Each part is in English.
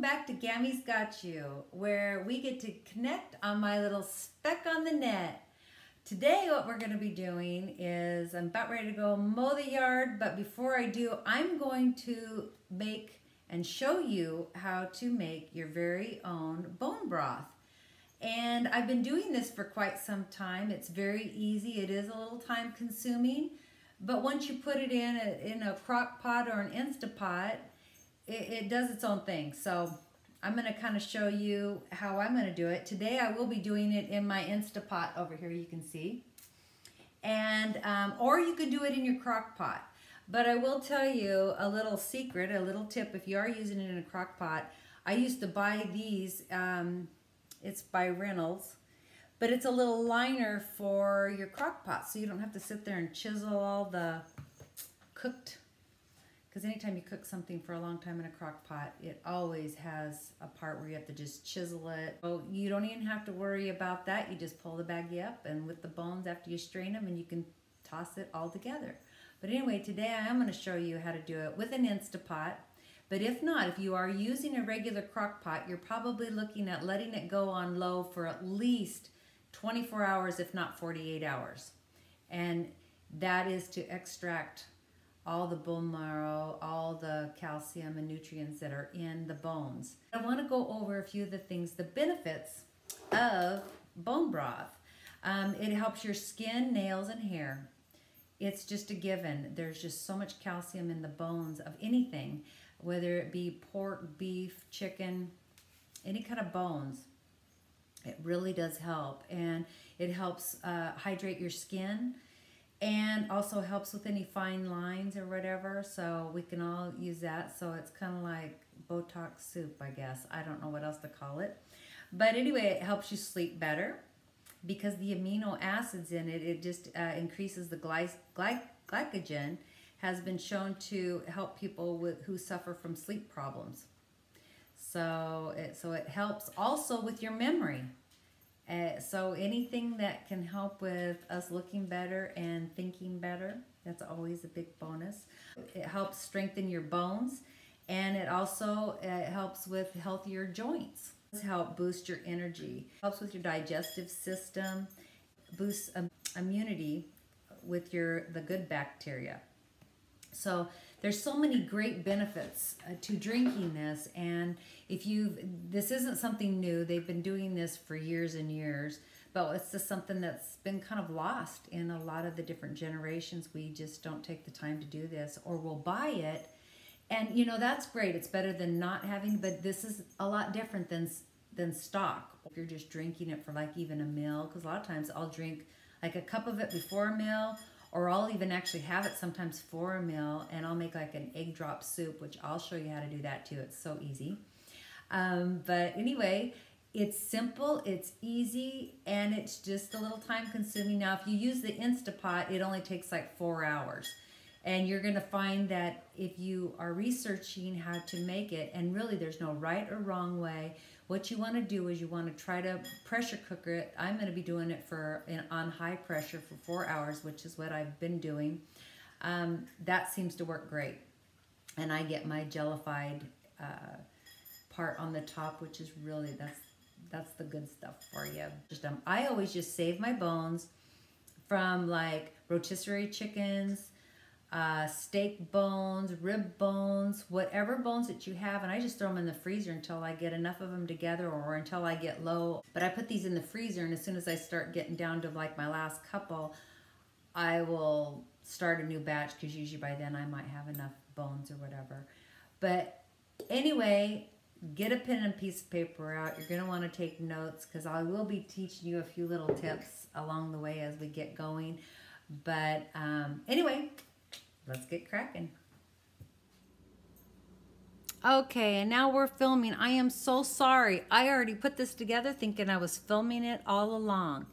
back to Gammy's Got You, where we get to connect on my little speck on the net. Today what we're going to be doing is I'm about ready to go mow the yard, but before I do, I'm going to make and show you how to make your very own bone broth. And I've been doing this for quite some time. It's very easy. It is a little time consuming, but once you put it in a crock pot or an Instapot, it does its own thing. So I'm going to kind of show you how I'm going to do it. Today I will be doing it in my Instapot over here, you can see. And or you could do it in your crock pot. But I will tell you a little secret, a little tip if you are using it in a crock pot. I used to buy these, it's by Reynolds, but it's a little liner for your crock pot so you don't have to sit there and chisel all the cooked. Because anytime you cook something for a long time in a crock pot, it always has a part where you have to just chisel it. So you don't even have to worry about that. You just pull the baggie up and with the bones after you strain them and you can toss it all together. But anyway, today I am going to show you how to do it with an Instapot. But if not, if you are using a regular crock pot, you're probably looking at letting it go on low for at least 24 hours, if not 48 hours. And that is to extract all the bone marrow, all the calcium and nutrients that are in the bones. I want to go over a few of the things, the benefits of bone broth. It helps your skin, nails, and hair. It's just a given. There's just so much calcium in the bones of anything, whether it be pork, beef, chicken, any kind of bones. It really does help. And it helps hydrate your skin, and also helps with any fine lines or whatever, so we can all use that. So it's kind of like Botox soup, I guess. I don't know what else to call it. But anyway, it helps you sleep better because the amino acids in it, it just increases the glycogen, has been shown to help people who suffer from sleep problems. So it helps also with your memory. So anything that can help with us looking better and thinking better, that's always a big bonus. It helps strengthen your bones, and it also helps with healthier joints. It does help boost your energy, helps with your digestive system, boosts immunity with the good bacteria. So there's so many great benefits to drinking this, and this isn't something new. They've been doing this for years and years, but it's just something that's been kind of lost in a lot of the different generations. We just don't take the time to do this, or we'll buy it, and you know, that's great. It's better than not having, but this is a lot different than stock. If you're just drinking it for like even a meal, because a lot of times I'll drink like a cup of it before a meal, or I'll even actually have it sometimes for a meal, and I'll make like an egg drop soup, which I'll show you how to do that too. It's so easy. But anyway, it's simple, it's easy, and it's just a little time consuming. Now, if you use the Instapot, it only takes like 4 hours. And you're gonna find that if you are researching how to make it, and really there's no right or wrong way, what you wanna do is you wanna try to pressure cooker it. I'm gonna be doing it on high pressure for 4 hours, which is what I've been doing. That seems to work great. And I get my jellified part on the top, which is really, that's the good stuff for you. I always just save my bones from like rotisserie chickens, steak bones, rib bones, whatever bones that you have, and I just throw them in the freezer until I get enough of them together, or until I get low. But I put these in the freezer, and as soon as I start getting down to like my last couple, I will start a new batch, because usually by then I might have enough bones or whatever. But anyway, get a pen and piece of paper out. You're going to want to take notes, because I will be teaching you a few little tips along the way as we get going. But anyway, let's get cracking. Okay, and now we're filming. I am so sorry. I already put this together thinking I was filming it all along.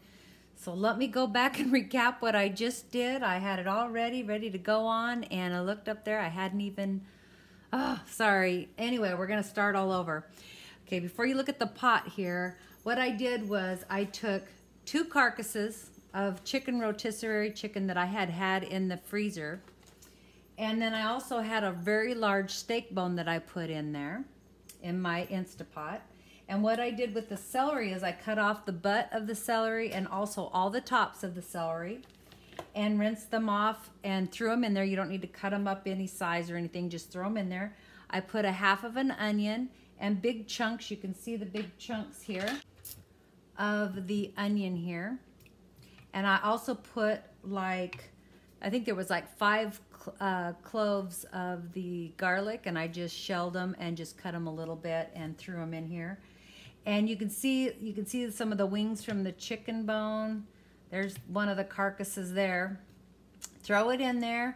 So let me go back and recap what I just did. I had it all ready to go on, and I looked up there. I hadn't even, oh, sorry. Anyway, we're gonna start all over. Okay, before you look at the pot here, what I did was I took 2 carcasses of chicken, rotisserie chicken that I had in the freezer. And then I also had a very large steak bone that I put in there. in my Instapot. And what I did with the celery is I cut off the butt of the celery and also all the tops of the celery and rinsed them off and threw them in there. You don't need to cut them up any size or anything, just throw them in there. I put a half of an onion and big chunks, you can see the big chunks here of the onion here. And I also put like, I think there was like 5 cloves of the garlic, and I just shelled them and just cut them a little bit and threw them in here. And you can see some of the wings from the chicken bone. There's one of the carcasses there. Throw it in there.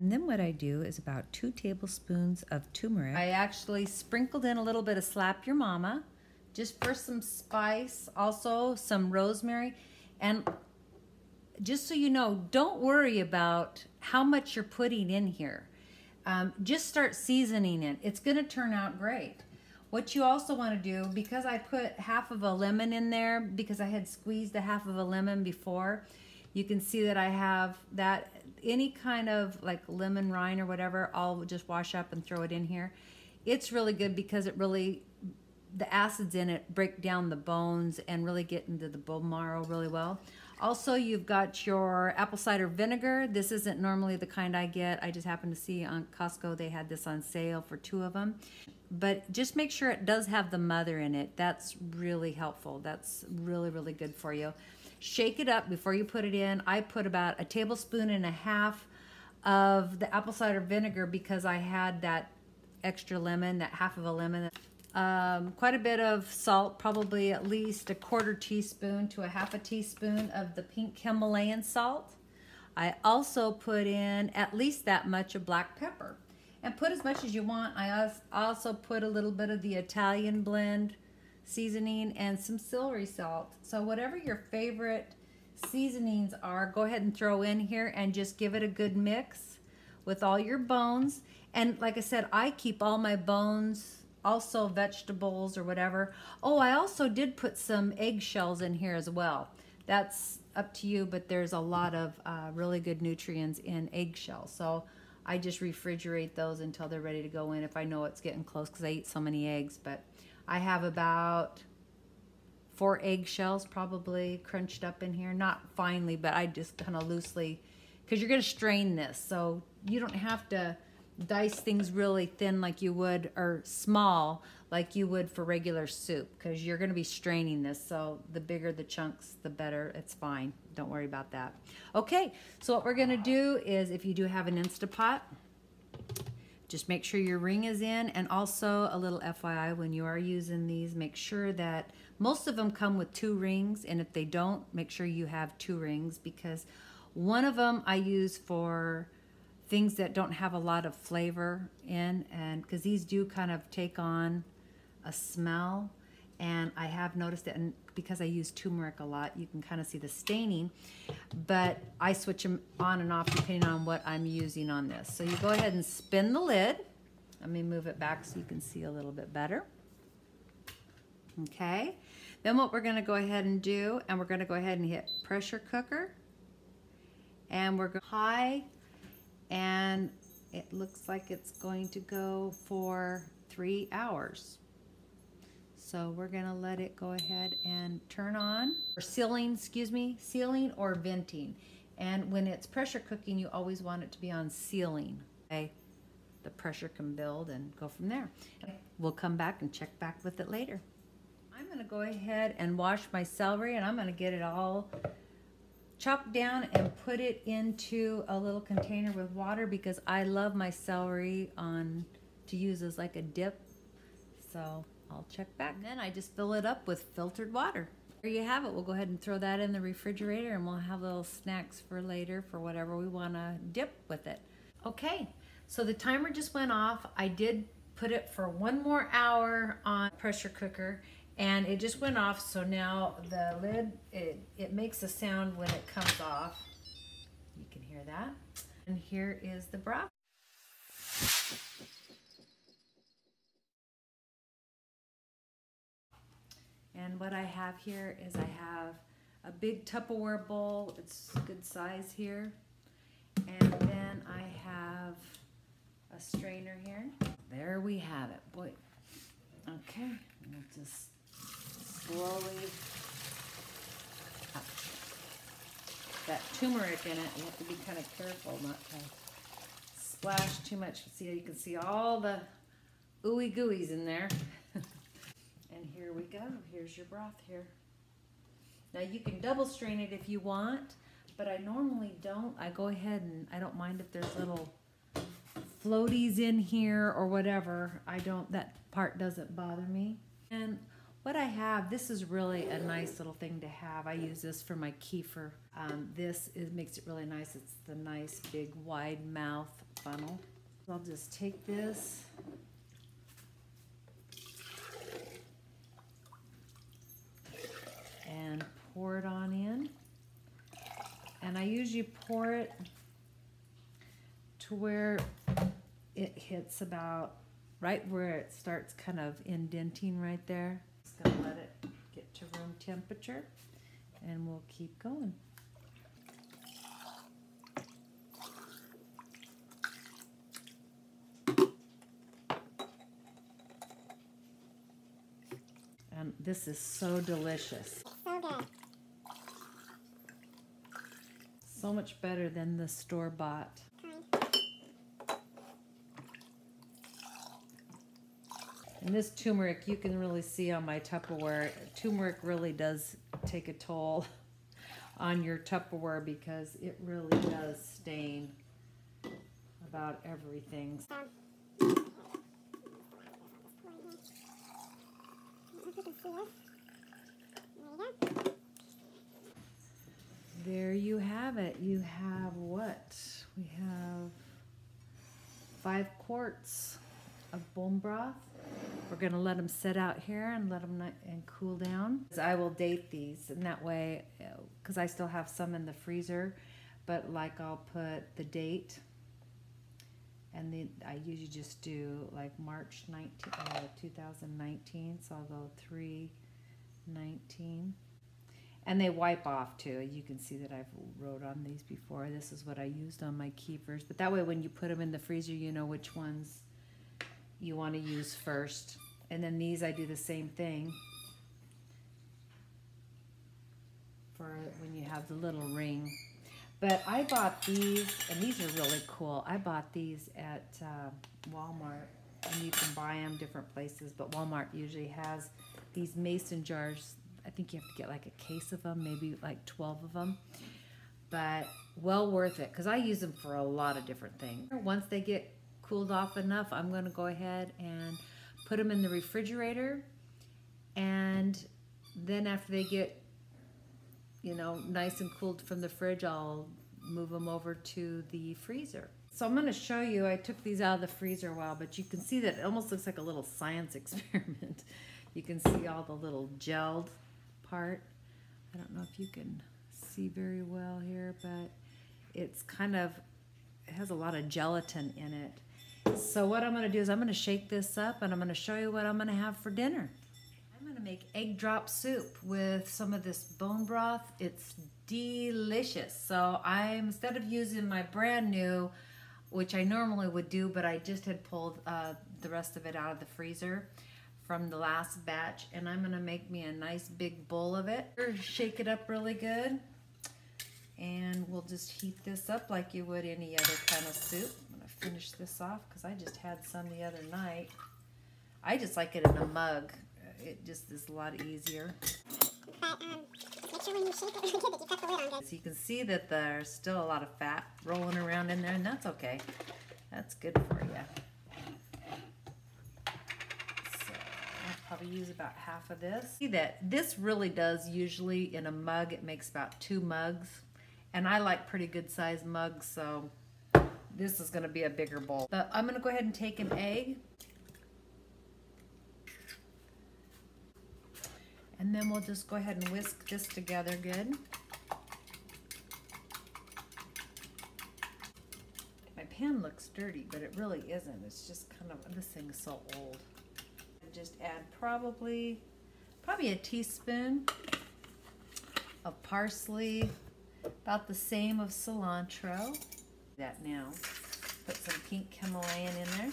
And then what I do is about 2 tablespoons of turmeric. I actually sprinkled in a little bit of Slap Your Mama, just for some spice, also some rosemary. And just so you know, don't worry about how much you're putting in here. Just start seasoning it. It's gonna turn out great. What you also wanna do, because I put half of a lemon in there, because I had squeezed a half of a lemon before, you can see that I have that, any kind of like lemon rind or whatever, I'll just wash up and throw it in here. It's really good because it really, the acids in it break down the bones and really get into the bone marrow really well. Also, you've got your apple cider vinegar. This isn't normally the kind I get. I just happened to see on Costco they had this on sale for 2 of them. But just make sure it does have the mother in it. That's really helpful. That's really, really good for you. Shake it up before you put it in. I put about 1.5 tablespoons of the apple cider vinegar because I had that extra lemon, that half of a lemon. Quite a bit of salt, probably at least 1/4 teaspoon to 1/2 teaspoon of the pink Himalayan salt. I also put in at least that much of black pepper. And put as much as you want. I also put a little bit of the Italian blend seasoning and some celery salt. So whatever your favorite seasonings are, go ahead and throw in here and just give it a good mix with all your bones. And like I said, I keep all my bones, also vegetables or whatever. Oh, I also did put some eggshells in here as well. That's up to you, but there's a lot of really good nutrients in eggshells. So I just refrigerate those until they're ready to go in if I know it's getting close, because I eat so many eggs. But I have about 4 eggshells probably crunched up in here. Not finely, but I just kind of loosely, because you're going to strain this. So you don't have to dice things really thin like you would, or small like you would for regular soup, because you're going to be straining this. So the bigger the chunks, the better. It's fine. Don't worry about that. Okay, so what we're going to do is, if you do have an Instapot, just make sure your ring is in. And also a little FYI, when you are using these, make sure that most of them come with 2 rings. And if they don't, make sure you have 2 rings, because one of them I use for things that don't have a lot of flavor in, and because these do kind of take on a smell. And I have noticed it, and because I use turmeric a lot, you can kind of see the staining, but I switch them on and off depending on what I'm using on this. So you go ahead and spin the lid. Let me move it back so you can see a little bit better. Okay, then what we're going to go ahead and do, and we're going to go ahead and hit pressure cooker, and we're going high, and it looks like it's going to go for 3 hours. So we're gonna let it go ahead and turn on, or sealing or venting. And when it's pressure cooking, you always want it to be on sealing. Okay, the pressure can build and go from there. We'll come back and check back with it later. I'm gonna go ahead and wash my celery, and I'm gonna get it all chopped down and put it into a little container with water, because I love my celery to use as like a dip. So I'll check back. And then I just fill it up with filtered water. There you have it. We'll go ahead and throw that in the refrigerator, and we'll have little snacks for later for whatever we want to dip with it. Okay, so the timer just went off. I did put it for 1 more hour on pressure cooker, and it just went off. So now the lid, it makes a sound when it comes off. You can hear that. And here is the broth. And what I have here is I have a big Tupperware bowl. It's a good size here. And then I have a strainer here. There we have it. Boy. Okay. We'll just slowly. That turmeric in it, you have to be kind of careful not to splash too much. See, you can see all the ooey gooeys in there. And here we go. Here's your broth here. Now you can double strain it if you want, but I normally don't. I go ahead and I don't mind if there's little floaties in here or whatever. I don't, that part doesn't bother me. And what I have, this is really a nice little thing to have. I use this for my kefir. Makes it really nice. It's the nice big wide mouth funnel. So I'll just take this and pour it on in. And I usually pour it to where it hits about right where it starts kind of indenting right there. Just gonna let it get to room temperature and we'll keep going. And this is so delicious. So good. So much better than the store-bought. And this turmeric, you can really see on my Tupperware, turmeric really does take a toll on your Tupperware because it really does stain about everything. There you have it. You have what? We have 5 quarts of bone broth. We're going to let them sit out here and let them and cool down. I will date these, and that way, because I still have some in the freezer, but like I'll put the date, and then I usually just do like March 2019, so I'll go 3/19. And they wipe off too. You can see that I've wrote on these before. This is what I used on my kefirs, but that way when you put them in the freezer, you know which ones you want to use first. And then these, I do the same thing for when you have the little ring. But I bought these, and these are really cool. I bought these at Walmart, and you can buy them different places, but Walmart usually has these mason jars. I think you have to get like a case of them, maybe like 12 of them. But well worth it, because I use them for a lot of different things. Once they get cooled off enough, I'm going to go ahead and put them in the refrigerator, and then after they get, you know, nice and cooled from the fridge, I'll move them over to the freezer. So I'm going to show you, I took these out of the freezer a while, but you can see that it almost looks like a little science experiment. You can see all the little gelled part. I don't know if you can see very well here, but it's kind of, it has a lot of gelatin in it. So what I'm going to do is I'm going to shake this up, and I'm going to show you what I'm going to have for dinner. I'm going to make egg drop soup with some of this bone broth. It's delicious. So instead of using my brand new, which I normally would do, but I just had pulled the rest of it out of the freezer from the last batch, and I'm going to make me a nice big bowl of it. Shake it up really good, and we'll just heat this up like you would any other kind of soup. I'm going to finish this off because I just had some the other night. I just like it in a mug. It just is a lot easier. But make sure when you shake it really good that you got the lid on good. So you can see that there's still a lot of fat rolling around in there, and that's okay. That's good for you. So I'll probably use about half of this. See that this really does usually in a mug, it makes about 2 mugs. And I like pretty good sized mugs, so this is gonna be a bigger bowl. But I'm gonna go ahead and take an egg. And then we'll just go ahead and whisk this together good. My pan looks dirty, but it really isn't. It's just kind of, this thing is so old. And just add probably a teaspoon of parsley, about the same of cilantro. That now. Put some pink Himalayan in there.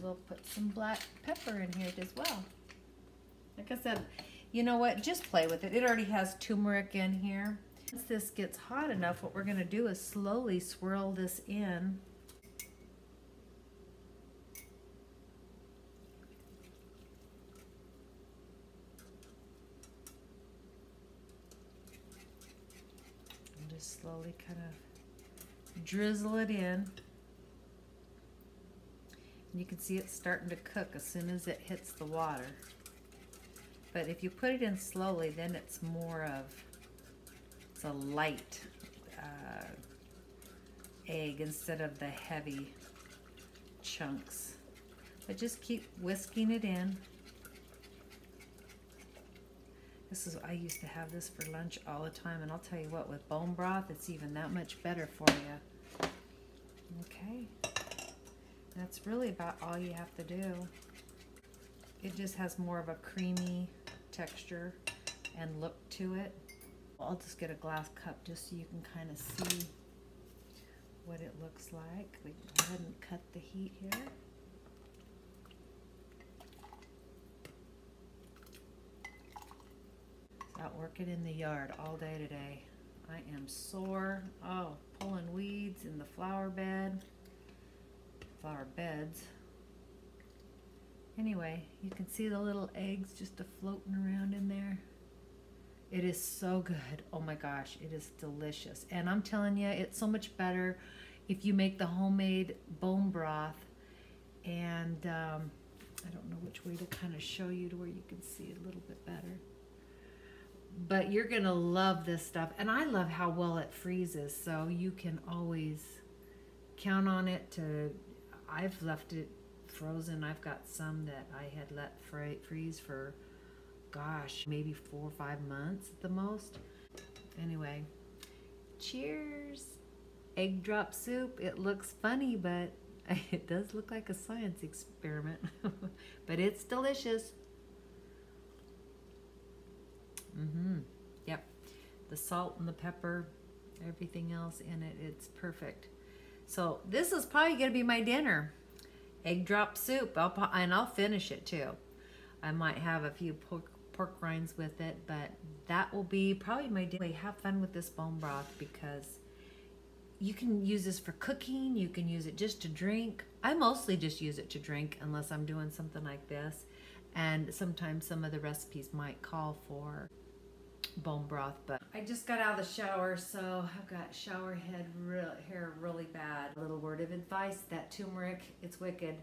We'll put some black pepper in here as well. Like I said, you know what? Just play with it. It already has turmeric in here. Once this gets hot enough, what we're going to do is slowly swirl this in. And just slowly kind of drizzle it in. You can see it's starting to cook as soon as it hits the water. But if you put it in slowly, then it's more of, it's a light egg instead of the heavy chunks. But just keep whisking it in. This is, I used to have this for lunch all the time, and I'll tell you what, with bone broth, it's even that much better for you. Okay. That's really about all you have to do. It just has more of a creamy texture and look to it. I'll just get a glass cup just so you can kind of see what it looks like. We can go ahead and cut the heat here. Out working in the yard all day today. I am sore. Oh, pulling weeds in the flower beds. Anyway, you can see the little eggs just floating around in there. It is so good. Oh my gosh, it is delicious. And I'm telling you, it's so much better if you make the homemade bone broth. And I don't know which way to kind of show you to where you can see it a little bit better. But you're gonna love this stuff. And I love how well it freezes, so you can always count on it to, I've left it frozen. I've got some that I had let freeze for, gosh, maybe 4 or 5 months at the most. Anyway, cheers. Egg drop soup. It looks funny, but it does look like a science experiment. But it's delicious. Yep. The salt and the pepper, everything else in it, it's perfect. So this is probably going to be my dinner. Egg drop soup. I'll finish it too. I might have a few pork rinds with it, but that will be probably my dinner. Have fun with this bone broth because you can use this for cooking. You can use it just to drink. I mostly just use it to drink unless I'm doing something like this. And sometimes some of the recipes might call for bone broth, but I just got out of the shower, so I've got shower head hair really bad. A little word of advice, that turmeric, it's wicked.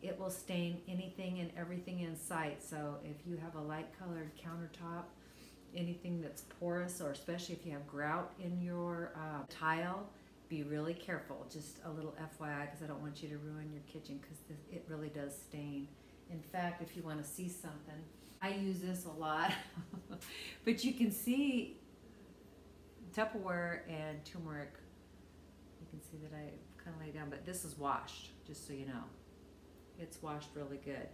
It will stain anything and everything in sight. So if you have a light colored countertop, anything that's porous, or especially if you have grout in your tile, be really careful. Just a little FYI, because I don't want you to ruin your kitchen, because it really does stain. In fact, if you want to see something, I use this a lot, but you can see Tupperware and turmeric. You can see that I kind of lay down, but this is washed, just so you know. It's washed really good.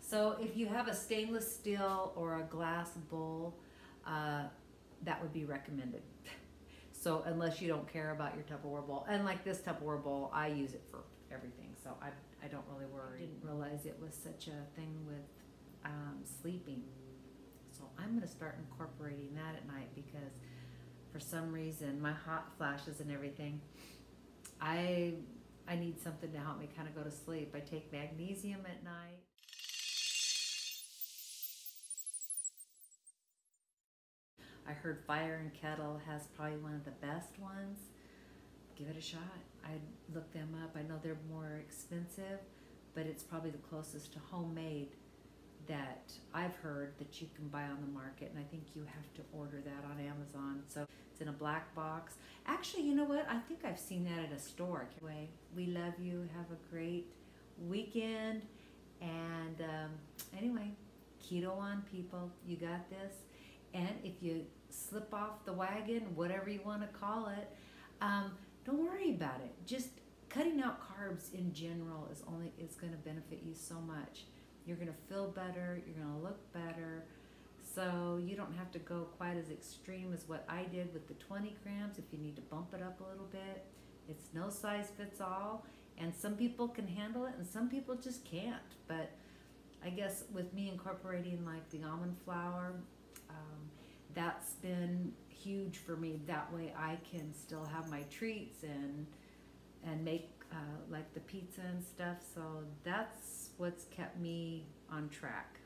So if you have a stainless steel or a glass bowl, that would be recommended. So unless you don't care about your Tupperware bowl, and like this Tupperware bowl, I use it for everything, so I don't really worry. I didn't realize it was such a thing with sleeping. So I'm going to start incorporating that at night, because for some reason my hot flashes and everything, I need something to help me kind of go to sleep. I take magnesium at night. I heard Fire and Kettle has probably one of the best ones. Give it a shot. I looked them up. I know they're more expensive, but it's probably the closest to homemade that I've heard that you can buy on the market, and I think you have to order that on Amazon. So it's in a black box. Actually, you know what? I think I've seen that at a store. Anyway, we love you. Have a great weekend. And anyway, Keto On, people. You got this. And if you slip off the wagon, whatever you want to call it, don't worry about it. Just cutting out carbs in general is going to benefit you so much. You're going to feel better. You're going to look better. So you don't have to go quite as extreme as what I did with the 20 grams. If you need to bump it up a little bit, It's no size fits all, and some people can handle it and some people just can't. But I guess with me incorporating like the almond flour, that's been huge for me. That way I can still have my treats and make like the pizza and stuff. So that's what's kept me on track.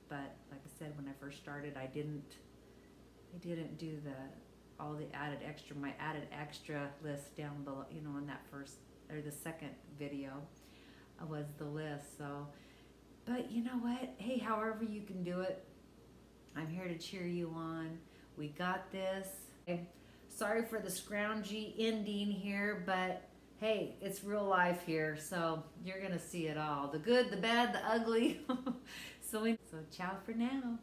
But like I said, when I first started, I didn't do all the my added extra list down below, you know, in that first or the second video was the list. So, but you know what? Hey, however you can do it, I'm here to cheer you on. We got this. Sorry for the scroungy ending here, but hey, it's real life here, so you're gonna see it all. The good, the bad, the ugly. So ciao for now.